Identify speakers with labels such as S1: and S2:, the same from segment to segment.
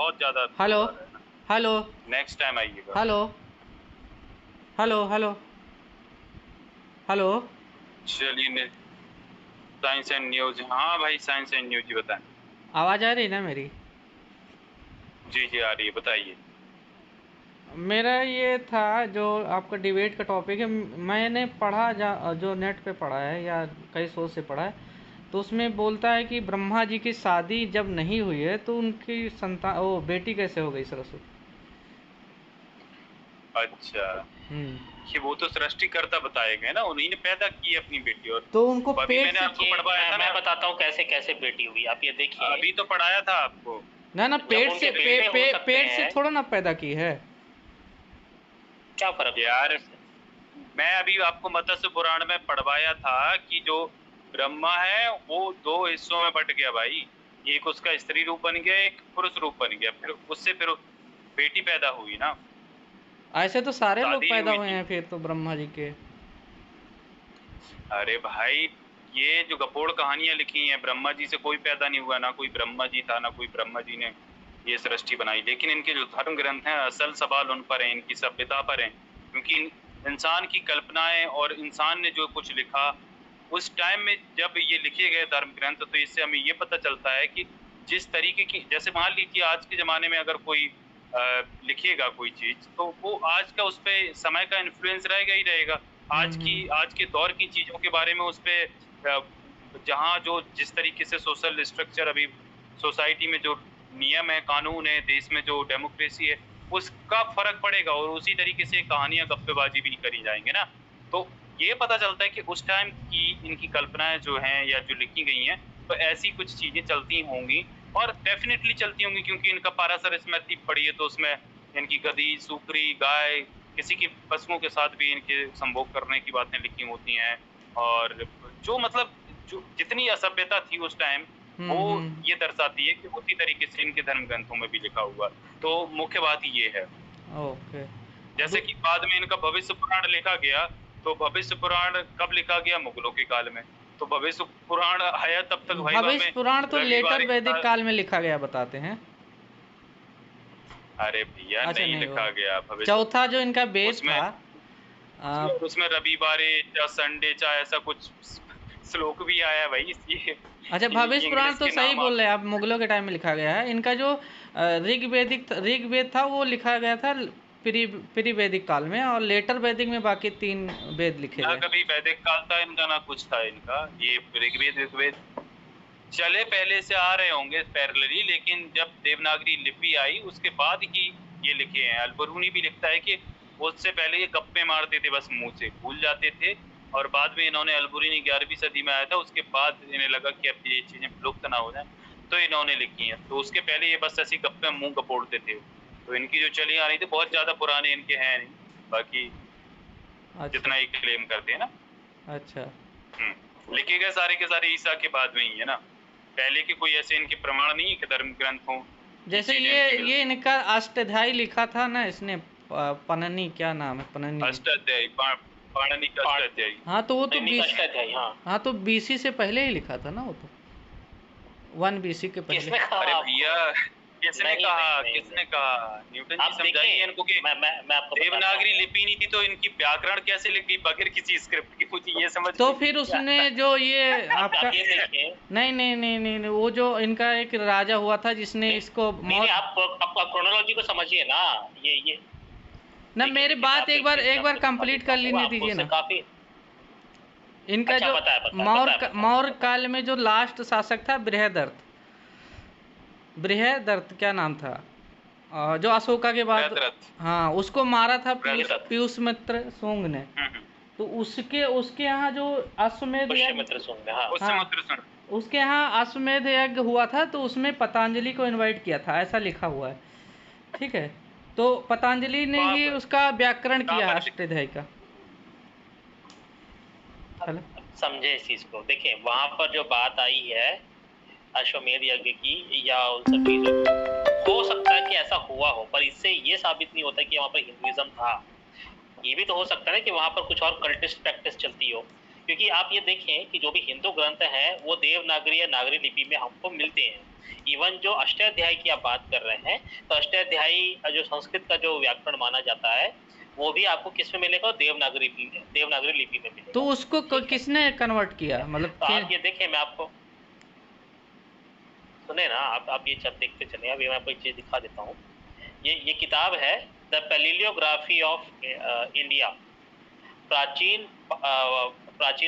S1: बहुत ज्यादा
S2: hello hello
S1: next time आइएगा।
S2: Hello hello hello hello.
S1: चलिए, साइंस एंड न्यूज, हाँ भाई साइंस एंड न्यूज जी बताएं।
S2: आवाज़ आ रही ना मेरी?
S1: जी जी आ रही है, बताइए।
S2: मेरा ये था जो आपका डिबेट का टॉपिक है। मैंने पढ़ा जो नेट पे पढ़ा है या कई सोर्स से पढ़ा है, तो उसमें बोलता है कि ब्रह्मा जी की शादी जब नहीं हुई है तो उनकी संतान वो बेटी कैसे हो गई सरस्वती।
S1: अच्छा,
S2: हम्म।
S1: कि वो तो सृष्टिकर्ता बताए गए ना, उन्हीं ने पैदा की है अपनी बेटी। और
S2: तो उनको
S1: अभी
S2: पेट
S1: मैंने
S2: से
S1: आपको
S3: ये
S1: पढ़वाया था
S3: मैं
S1: ना,
S3: बताता हूँ कैसे कैसे बेटी हुई। आप ये देखिए,
S1: अभी तो पढ़ाया था आपको।
S2: ना ना,
S3: जब
S2: पेट से
S3: उनके बेटे हो सकते
S2: पेट से
S3: हैं,
S2: थोड़ा ना पैदा की है।
S3: क्या फर्क पड़ता है
S1: यार
S3: इससे?
S1: मैं अभी आपको मत्स्य पुराण में पढ़वाया था कि जो ब्रह्मा है वो दो हिस्सों में बट गया भाई। एक उसका स्त्री रूप बन गया, एक पुरुष रूप बन गया, फिर उससे फिर बेटी पैदा हुई ना,
S2: ऐसे तो सारे लोग
S1: शादी
S2: पैदा
S1: हुई
S2: हुए
S1: थी।
S2: हैं फिर तो ब्रह्मा जी के।
S1: अरे भाई, ये जो गपोड़ कहानियां लिखी हैं, ब्रह्मा जी से कोई पैदा नहीं हुआ, ना कोई ब्रह्मा जी था, ना कोई ब्रह्मा जी ने ये सृष्टि बनाई। लेकिन इनके जो धर्म ग्रंथ हैं, असल सवाल उन पर है, इनकी सभ्यता पर है। क्योंकि इंसान की कल्पनाएं और इंसान ने जो कुछ लिखा उस टाइम में, जब ये लिखे गए धर्म ग्रंथ, तो इससे हमें ये पता चलता है कि जिस तरीके की, जैसे मान लीजिए आज के जमाने में अगर कोई लिखेगा कोई चीज, तो वो आज का उस पे समय का इन्फ्लुएंस रहेगा ही रहेगा।
S2: हम्म।
S1: आज के दौर की चीजों के बारे में उस पे जहाँ जो जिस तरीके से सोशल स्ट्रक्चर अभी सोसाइटी में जो नियम है, कानून है, देश में जो डेमोक्रेसी है, उसका फर्क पड़ेगा और उसी तरीके से कहानियां गप्पेबाजी भी करी जाएंगे ना। तो ये पता चलता है कि उस टाइम की इनकी कल्पनाएं जो हैं या जो लिखी गई हैं, तो ऐसी कुछ चीजें चलती होंगी और डेफिनेटली चलती होंगी, क्योंकि इनका पारासर स्मृति पढ़ी है तो उसमें इनकी गधी, सुकरी, गाय, किसी की पशुओं के साथ भी इनके संभोग करने की बातें लिखी होती हैं। और जो मतलब जो जितनी असभ्यता थी उस टाइम, वो
S2: हम्म।
S1: ये दर्शाती है कि उसी तरीके से इनके धर्म ग्रंथों में भी लिखा हुआ। तो मुख्य बात ये है।
S2: ओके।
S1: जैसे कि बाद में इनका भविष्य पुराण लिखा गया, तो भविष्य पुराण कब लिखा गया? मुगलों के काल में। तो भविष्य पुराण आया तब तक भाई वहां
S2: भविष्य
S1: में
S2: पुराण तो लेटर
S1: रविवार
S2: वैदिक काल में लिखा गया बताते हैं।
S1: अरे भैया
S2: अच्छा
S1: नहीं
S2: नहीं, वो
S1: लिखा गया भविष्य।
S2: चौथा जो इनका वेद
S1: उसमें
S2: था।
S1: उसमें उसमें रविवारे या संडे चा ऐसा कुछ श्लोक भी आया है भाई।
S2: अच्छा, भविष्य
S1: ये
S2: पुराण
S1: इंग्लिश
S2: तो
S1: के
S2: सही
S1: नाम
S2: बोल
S1: आप।
S2: रहे हैं आप, मुगलों के टाइम में लिखा गया है। इनका जो ऋग्वेद था वो लिखा गया था प्री वैदिक काल में, और लेटर वैदिक में बाकी 3 वेद लिखे
S1: ना
S2: गए।
S1: कभी वैदिक काल था इनका, ना कुछ था इनका। ये ऋग्वेद ऋग्वेद चले पहले से आ रहे होंगे पैरेलली, लेकिन जब देवनागरी लिपि आई उसके बाद ही ये लिखे हैं। अलबरूनी भी लिखता है कि उससे पहले ये गप्पे मारते थे, बस मुंह से भूल जाते थे। और बाद में इन्होंने, अलबरूनी 11वीं सदी में आया था, उसके बाद इन्हें लगा कि अब ये चीजें विलुप्त ना हो जाए, तो इन्होंने लिखी हैं। तो उसके पहले ये बस ऐसी गप्पे मुंह गपोड़ते थे। तो इनकी जो चली आ रही थी, बहुत ज्यादा पुराने इनके हैं नहीं, बाकी
S2: अच्छा
S1: जितना ये क्लेम करते हैं ना।
S2: अच्छा।
S1: लिखे गए सारे के सारे ईसा के बाद में ही है ना। पहले के कोई ऐसे इनके प्रमाण नहीं है कि धर्म ग्रंथ हो कि
S2: जैसे
S1: चीजें इनकी
S2: ये
S1: मिलती हैं।
S2: इनका अष्टाध्यायी लिखा था ना इसने, पननी, क्या नाम है, पननी।
S1: अष्टाध्यायी, पाणिनि का
S3: पाठ
S1: अष्टाध्यायी।
S2: हाँ तो वो तो
S3: नहीं,
S2: बीस।
S3: कष्ट है। हाँ,
S2: हाँ तो बीसी से पहले ही लिखा था ना वो तो, 1 बीसी के पहले।
S3: किसने कहा
S1: अरे
S3: आपको?
S1: भैया, किसने
S3: नहीं नहीं
S1: कहा,
S3: नहीं
S1: किसने
S3: नहीं,
S1: कहा? न्यूटन जी
S3: आप
S1: समझाइए
S3: देखिए,
S1: इनको कि
S3: मैं आपको बताता
S1: देवनागरी
S3: हूँ।
S1: लिपि नहीं थी तो इनकी व्याकरण कैसे लिख गई बगैर किसी स्क्रिप्ट के? मुझे ये समझ
S2: तो
S1: में
S2: फिर
S1: नहीं
S2: उसने
S1: आता।
S2: जो ये आपका,
S3: आप ये देखिए।
S2: नहीं नहीं नहीं नहीं नहीं, वो जो इनका एक राजा हुआ था जिसने
S3: नहीं
S2: इसको
S3: नहीं नहीं,
S2: मौत।
S3: आप क्रोनोलॉजी को समझिए ना। ये
S2: ना
S3: देखिए
S2: मेरी
S3: देखिए, मैं
S2: बात
S3: आपको एक चीज
S2: एक
S3: मैं
S2: बार
S3: आपको दिखा
S2: कंप्लीट
S3: देता
S2: कर
S3: हूँ,
S2: लेने
S3: आपको
S2: दीजिए
S3: उससे
S2: ना।
S3: काफी।
S2: इनका
S3: अच्छा,
S2: जो
S3: बताया बताया बताया बताया
S2: मौर्य
S3: बताया।
S2: काल में जो लास्ट शासक था बृहदर्थ, बृहदर्थ क्या नाम था, जो अशोका के बाद।
S1: बृहद्रथ।
S2: हाँ, उसको मारा था
S1: बृहद्रथ।
S2: पीयूष मित्र सोंग ने।
S1: हम्म।
S2: तो उसके उसके यहाँ जो अश्वमेध
S3: पुष्यमित्र
S2: यज्ञ।
S3: सुन, हाँ।
S1: उससे
S2: हाँ,
S1: मत सुन।
S2: उसके यहाँ अश्वमेध यज्ञ हुआ था तो उसमें पतंजलि को इनवाइट किया था, ऐसा लिखा हुआ है। ठीक है, तो पतंजलि ने
S1: वहां
S2: ही
S1: पर
S2: उसका व्याकरण
S1: कहाँ
S2: किया
S1: पर
S2: अष्टाध्यायी का। हेलो।
S3: अब समझे इस चीज को। देखिए, वहां पर जो बात आई है अश्वमेध यज्ञ की या उन सब चीजों की, हो सकता है कि ऐसा हुआ हो, पर इससे ये साबित नहीं होता कि वहां पर हिंदुइज्म था। ये भी तो हो सकता है कि वहां पर कुछ और कल्टिस्ट प्रैक्टिस चलती हो। क्योंकि आप ये देखें कि जो भी हिंदू ग्रंथ हैं वो देवनागरी या नागरी लिपि में हमको मिलते हैं। इवन जो अष्टाध्यायी की आप बात कर रहे हैं, तो अष्टाध्यायी जो संस्कृत का जो व्याकरण माना जाता है, वो भी आपको किस में मिलेगा? देवनागरी लिपि में मिलेगा।
S2: तो उसको किसने कन्वर्ट किया, मतलब
S3: तो आप ये देखें, मैं आपको सुने ना, आप ये देखते चले। अभी मैं आपको एक चीज दिखा देता हूँ। ये किताब है द पैलियोग्राफी ऑफ इंडिया, प्राचीन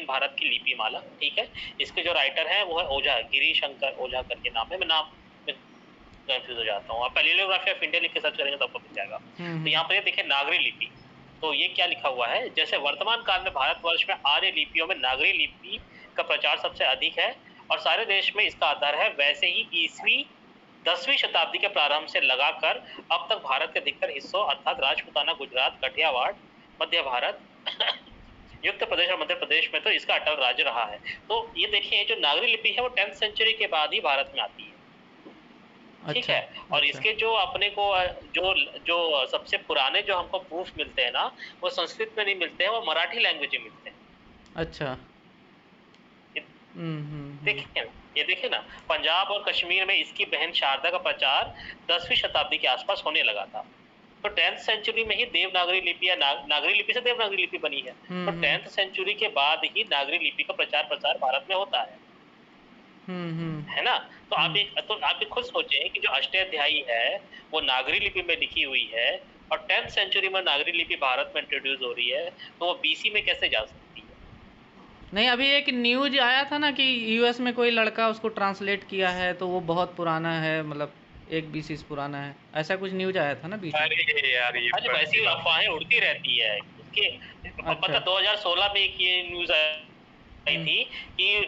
S3: भारत की लिपि माला, ठीक है। इसके जो राइटर है वो है ओझा, गिरी शंकर ओझा करके नाम है। मैं नाम कंफ्यूज हो जाता हूँ। आप पैलियोग्राफी ऑफ इंडिया लिख के सर्च करेंगे तो आपको मिल जाएगा। तो यहाँ पर ये देखिए नागरी लिपि, तो ये क्या लिखा हुआ है? जैसे वर्तमान काल में भारतवर्ष में आर्य लिपियों में नागरी लिपि का प्रचार सबसे अधिक है और सारे देश में इसका आधार है, वैसे ही ईस्वी 10वीं शताब्दी के प्रारंभ से लगाकर अब तक भारत के अधिकतर हिस्सों अर्थात राजपूताना, गुजरात, कठियावाड़, मध्य भारत युक्त प्रदेश और मध्य प्रदेश में तो इसका अटल राज्य रहा है। तो ये देखिए, जो नागरी लिपि है वो 10th सेंचुरी के बाद ही भारत में आती है, ठीक
S2: अच्छा,
S3: है। और इसके जो अपने को जो सबसे पुराने जो हमको प्रूफ मिलते हैं ना, वो संस्कृत में नहीं मिलते हैं, वो मराठी लैंग्वेज में मिलते हैं।
S2: अच्छा।
S3: देखिए, ये देखिए ना, पंजाब और कश्मीर में इसकी बहन शारदा का प्रचार 10वीं शताब्दी के आसपास होने लगा था। तो 10th सेंचुरी में ही देवनागरी लिपि या नागरी लिपि से देवनागरी लिपि बनी है। तो 10th सेंचुरी के बाद ही नागरी लिपि का प्रचार प्रसार भारत में होता है, है ना। तो आप भी खुद सोचे कि जो अष्टाध्यायी है वो नागरी लिपि में लिखी हुई है और 10th सेंचुरी में नागरी लिपि भारत में इंट्रोड्यूस हो रही है, तो वो बीसी में कैसे जा सकती है?
S2: नहीं, अभी एक न्यूज आया था ना कि यूएस में कोई लड़का उसको ट्रांसलेट किया है, तो वो बहुत पुराना है, मतलब 1 BC पुराना है, ऐसा कुछ न्यूज आया था ना बीच में।
S1: अरे यार, ये
S3: वैसी अफवाहें उड़ती रहती है उसके।
S2: अच्छा।
S3: पता 2016 में एक ये न्यूज आई थी कि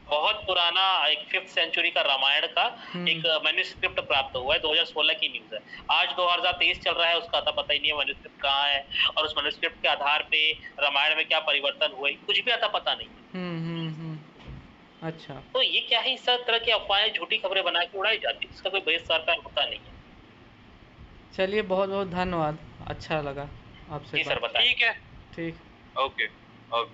S3: बहुत पुराना एक 5th सेंचुरी का रामायण का एक मैन्युस्क्रिप्ट प्राप्त हुआ है। 2016 की न्यूज है। आज 2023 चल रहा है, उसका अता पता ही नहीं है मैन्युस्क्रिप्ट कहाँ है और उस मैन्युस्क्रिप्ट के आधार पे रामायण में क्या परिवर्तन हुए, कुछ भी अता पता नहीं।
S2: अच्छा।
S3: तो ये क्या है, इस तरह की अफवाहें, झूठी खबरें बना के उड़ाई जाती है, इसका कोई बेस सरकार होता नहीं है।
S2: चलिए, बहुत बहुत धन्यवाद, अच्छा लगा आपसे
S3: जी सर, बताइए।
S1: ठीक है,
S2: ठीक।
S1: Okay okay.